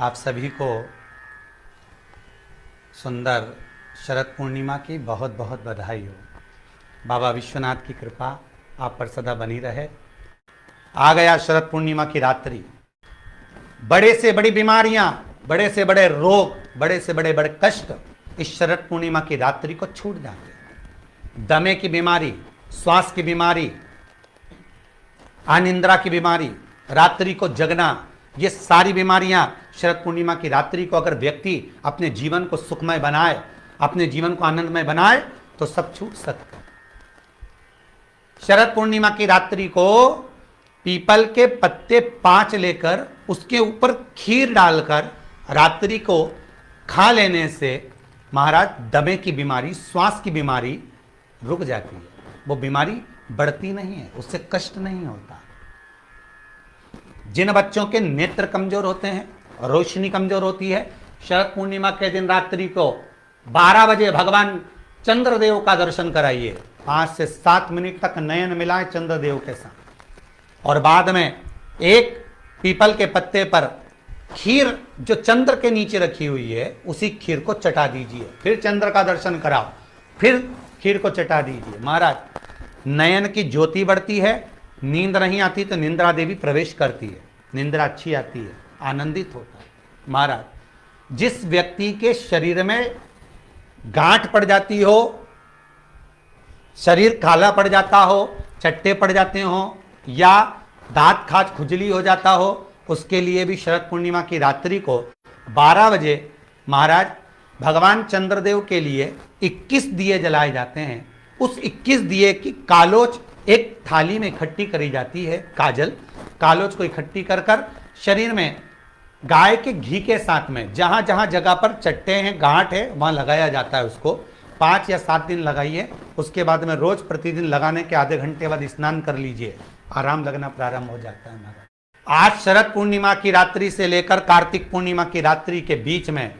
आप सभी को सुंदर शरद पूर्णिमा की बहुत बहुत बधाई हो। बाबा विश्वनाथ की कृपा आप पर सदा बनी रहे। आ गया शरद पूर्णिमा की रात्रि। बड़े से बड़ी बीमारियां, बड़े से बड़े रोग, बड़े से बड़े बड़े कष्ट इस शरद पूर्णिमा की रात्रि को छूट जाते हैं। दमे की बीमारी, श्वास की बीमारी, अनिद्रा की बीमारी, रात्रि को जगना, ये सारी बीमारियां शरद पूर्णिमा की रात्रि को अगर व्यक्ति अपने जीवन को सुखमय बनाए, अपने जीवन को आनंदमय बनाए तो सब छूट सकता है। शरद पूर्णिमा की रात्रि को पीपल के पत्ते 5 लेकर उसके ऊपर खीर डालकर रात्रि को खा लेने से महाराज दमे की बीमारी, श्वास की बीमारी रुक जाती है। वो बीमारी बढ़ती नहीं है, उससे कष्ट नहीं होता। जिन बच्चों के नेत्र कमजोर होते हैं, रोशनी कमजोर होती है, शरद पूर्णिमा के दिन रात्रि को 12 बजे भगवान चंद्रदेव का दर्शन कराइए। 5 से 7 मिनट तक नयन मिलाए चंद्रदेव के साथ और बाद में एक पीपल के पत्ते पर खीर जो चंद्र के नीचे रखी हुई है उसी खीर को चटा दीजिए। फिर चंद्र का दर्शन कराओ, फिर खीर को चटा दीजिए। महाराज नयन की ज्योति बढ़ती है, नींद नहीं आती तो निंद्रा देवी प्रवेश करती है, निंद्रा अच्छी आती है, आनंदित होता है। महाराज जिस व्यक्ति के शरीर में गांठ पड़ जाती हो, शरीर काला पड़ जाता हो, चट्टे पड़ जाते हो या दांत खाज खुजली हो जाता हो, उसके लिए भी शरद पूर्णिमा की रात्रि को 12 बजे महाराज भगवान चंद्रदेव के लिए 21 दिए जलाए जाते हैं। उस 21 दिए की कालोच एक थाली में इकट्ठी करी जाती है। कालोच को इकट्ठी कर कर शरीर में गाय के घी के साथ में जहां जहां जगह पर चट्टे हैं, गांठ है, वहां लगाया जाता है। उसको 5 या 7 दिन लगाइए। उसके बाद में रोज प्रतिदिन लगाने के आधे घंटे बाद स्नान कर लीजिए, आराम लगना प्रारंभ हो जाता है। हमारा आज शरद पूर्णिमा की रात्रि से लेकर कार्तिक पूर्णिमा की रात्रि के बीच में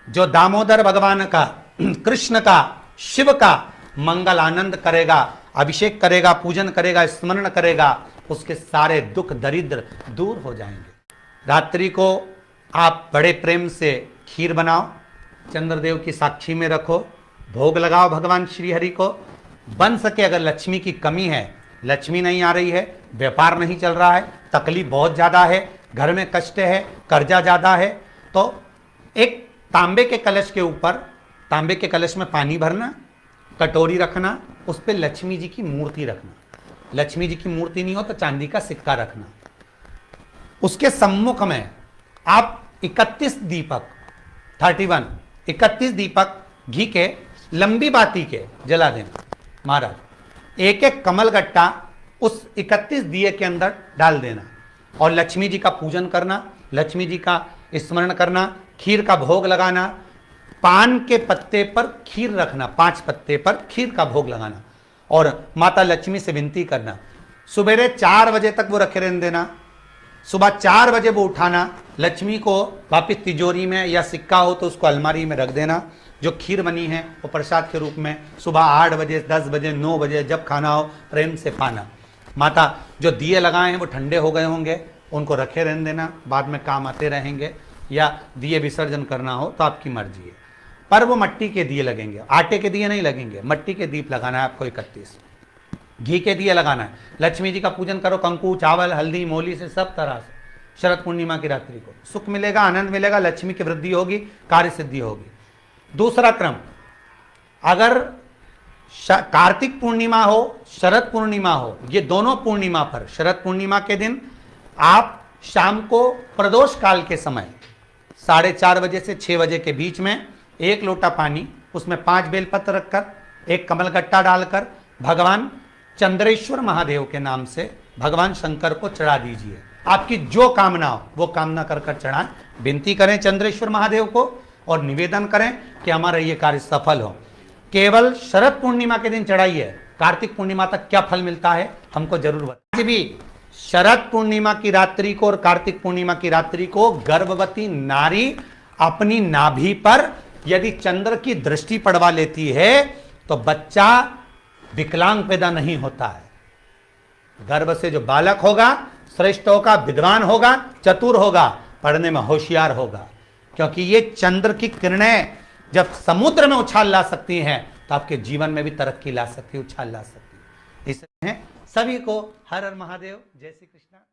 जो दामोदर भगवान का, कृष्ण का, शिव का मंगल आनंद करेगा, अभिषेक करेगा, पूजन करेगा, स्मरण करेगा, उसके सारे दुख दरिद्र दूर हो जाएंगे। रात्रि को आप बड़े प्रेम से खीर बनाओ, चंद्रदेव की साक्षी में रखो, भोग लगाओ भगवान श्री हरि को। बन सके अगर लक्ष्मी की कमी है, लक्ष्मी नहीं आ रही है, व्यापार नहीं चल रहा है, तकलीफ बहुत ज़्यादा है, घर में कष्ट है, कर्जा ज़्यादा है, तो एक तांबे के कलश के ऊपर, तांबे के कलश में पानी भरना, कटोरी रखना, उस पर लक्ष्मी जी की मूर्ति रखना। लक्ष्मी जी की मूर्ति नहीं हो तो चांदी का सिक्का रखना। उसके सम्मुख में आप 31 दीपक घी के लंबी बाती के जला देना। महाराज एक एक कमल गट्टा उस 31 दिए के अंदर डाल देना और लक्ष्मी जी का पूजन करना, लक्ष्मी जी का स्मरण करना, खीर का भोग लगाना, पान के पत्ते पर खीर रखना, 5 पत्ते पर खीर का भोग लगाना और माता लक्ष्मी से विनती करना। सुबेरे 4 बजे तक वो रखे रहने देना, सुबह 4 बजे वो उठाना, लक्ष्मी को वापिस तिजोरी में या सिक्का हो तो उसको अलमारी में रख देना। जो खीर बनी है वो प्रसाद के रूप में सुबह 8 बजे, 10 बजे, 9 बजे जब खाना हो प्रेम से खाना। माता जो दिए लगाए हैं वो ठंडे हो गए होंगे, उनको रखे रहने देना, बाद में काम आते रहेंगे, या दिए विसर्जन करना हो तो आपकी मर्जी है। पर वो मट्टी के दिए लगेंगे, आटे के दिए नहीं लगेंगे, मट्टी के दीप लगाना है आपको। 31 घी के दिए लगाना है। लक्ष्मी जी का पूजन करो, कंकु, चावल, हल्दी, मोली से, सब तरह से। शरद पूर्णिमा की रात्रि को सुख मिलेगा, आनंद मिलेगा, लक्ष्मी की वृद्धि होगी, कार्य सिद्धि होगी। दूसरा क्रम, अगर कार्तिक पूर्णिमा हो, शरद पूर्णिमा हो, ये दोनों पूर्णिमा पर, शरद पूर्णिमा के दिन आप शाम को प्रदोष काल के समय 4:30 बजे से 6 बजे के बीच में 1 लोटा पानी, उसमें 5 बेलपत्र रखकर, 1 कमलगट्टा डालकर भगवान चंद्रेश्वर महादेव के नाम से भगवान शंकर को चढ़ा दीजिए। आपकी जो कामना हो वो कामना कर कर चढ़ाएं, विनती करें चंद्रेश्वर महादेव को और निवेदन करें कि हमारा ये कार्य सफल हो। केवल शरद पूर्णिमा के दिन चढ़ाइए, कार्तिक पूर्णिमा तक क्या फल मिलता है हमको जरूर बताइए। भी शरद पूर्णिमा की रात्रि को और कार्तिक पूर्णिमा की रात्रि को गर्भवती नारी अपनी नाभि पर यदि चंद्र की दृष्टि पड़वा लेती है तो बच्चा विकलांग पैदा नहीं होता है। गर्भ से जो बालक होगा श्रेष्ठ होगा, विद्वान होगा, चतुर होगा, पढ़ने में होशियार होगा, क्योंकि ये चंद्र की किरणें जब समुद्र में उछाल ला सकती हैं तो आपके जीवन में भी तरक्की ला सकती है, उछाल ला सकती है। इसलिए सभी को हर हर महादेव, जय श्री कृष्णा।